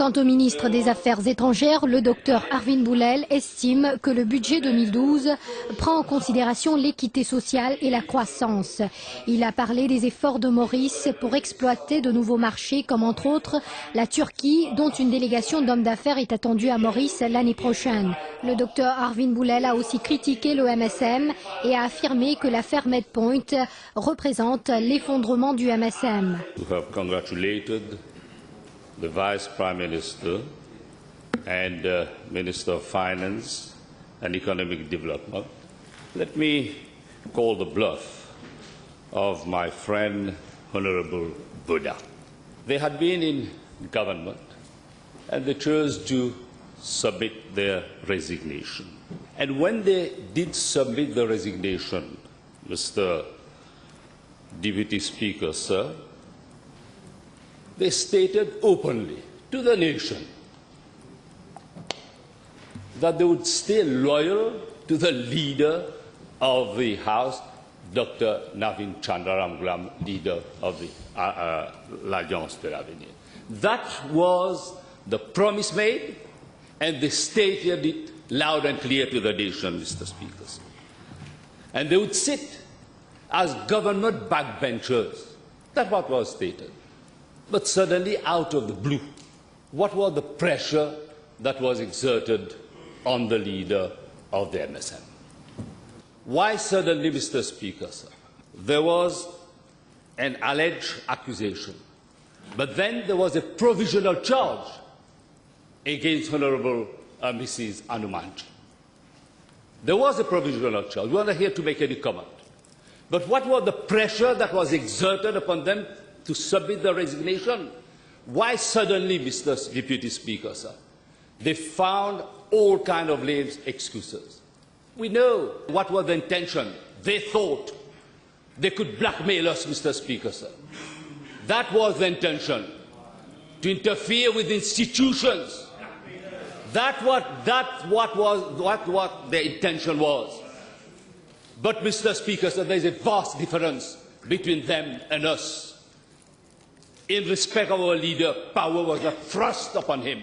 Quant au ministre des Affaires étrangères, le docteur Arvin Boulel estime que le budget 2012 prend en considération l'équité sociale et la croissance. Il a parlé des efforts de Maurice pour exploiter de nouveaux marchés, comme entre autres la Turquie, dont une délégation d'hommes d'affaires est attendue à Maurice l'année prochaine. Le docteur Arvin Boulel a aussi critiqué le MSM et a affirmé que l'affaire Medpoint représente l'effondrement du MSM. The Vice Prime Minister and Minister of Finance and Economic Development. Let me call the bluff of my friend Honorable Buddha. They had been in government and they chose to submit their resignation. And when they did submit the resignation, Mr. Deputy Speaker, sir, they stated openly to the nation that they would stay loyal to the leader of the House, Dr. Navin Chandaramgulam, leader of the l'Alliance de l'Avenir. That was the promise made, and they stated it loud and clear to the nation, Mr. Speaker. And they would sit as government backbenchers. That's what was stated. But suddenly, out of the blue, what was the pressure that was exerted on the leader of the MSM? Why suddenly, Mr. Speaker, sir? There was an alleged accusation, but then there was a provisional charge against Honourable Mrs. Anumanji. There was a provisional charge. We are not here to make any comment. But what was the pressure that was exerted upon them to submit the resignation? Why suddenly, Mr. Deputy Speaker, sir? They found all kinds of lame excuses. We know what was the intention. They thought they could blackmail us, Mr. Speaker, sir. That was the intention, to interfere with institutions. That's what the intention was. But, Mr. Speaker, sir, there is a vast difference between them and us. In respect of our leader, power was not thrust upon him.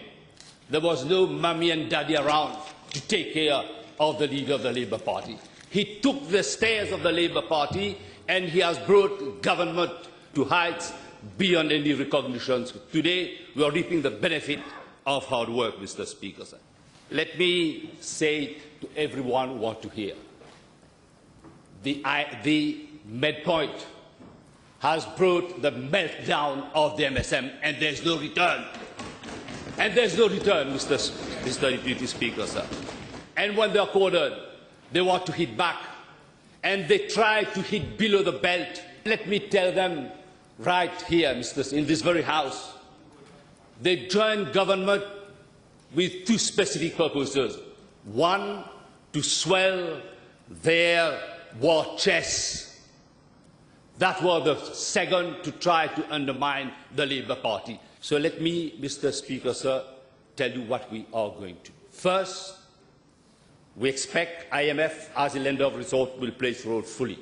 There was no mummy and daddy around to take care of the leader of the Labour Party. He took the stairs of the Labour Party and he has brought government to heights beyond any recognition. Today, we are reaping the benefit of hard work, Mr. Speaker, sir. Let me say to everyone who wants to hear, the Medpoint has brought the meltdown of the MSM, and there's no return. And there's no return, Mr. Deputy Speaker, sir. And when they're cornered, they want to hit back, and they try to hit below the belt. Let me tell them right here, in this very House, they joined government with two specific purposes. One, to swell their war chests. That was the second, to try to undermine the Labour Party. So let me, Mr. Speaker, sir, tell you what we are going to do. First, we expect IMF, as a lender of resort, will play its role fully,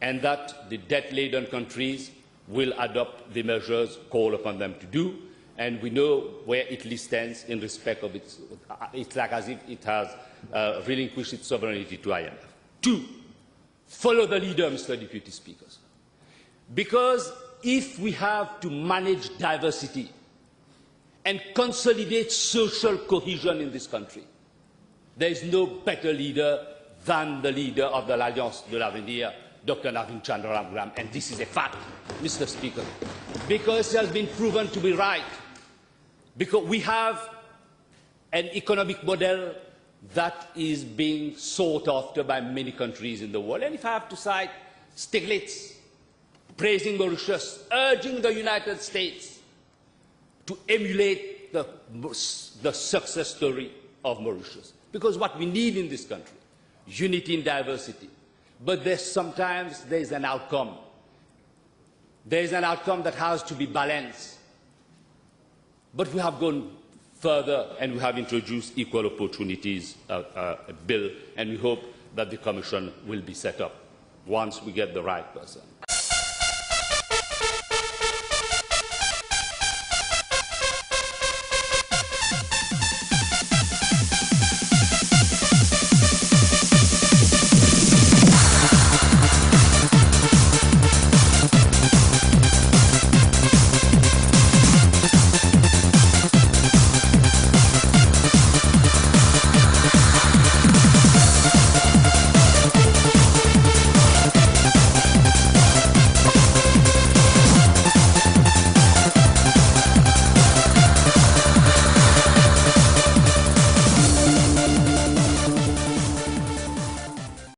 and that the debt-laden countries will adopt the measures called upon them to do, and we know where Italy stands in respect of its like as if it has relinquished its sovereignty to IMF. Two, follow the leader, Mr. Deputy Speaker. Because if we have to manage diversity and consolidate social cohesion in this country, there is no better leader than the leader of the l'Alliance de l'Avenir, Dr. Navin Chandaramgulam, and this is a fact, Mr. Speaker, because it has been proven to be right. Because we have an economic model that is being sought after by many countries in the world. And if I have to cite Stiglitz, praising Mauritius, urging the United States to emulate the success story of Mauritius. Because what we need in this country, unity in diversity. But sometimes there's an outcome. There's an outcome that has to be balanced. But we have gone further and we have introduced equal opportunities bill, and we hope that the Commission will be set up once we get the right person.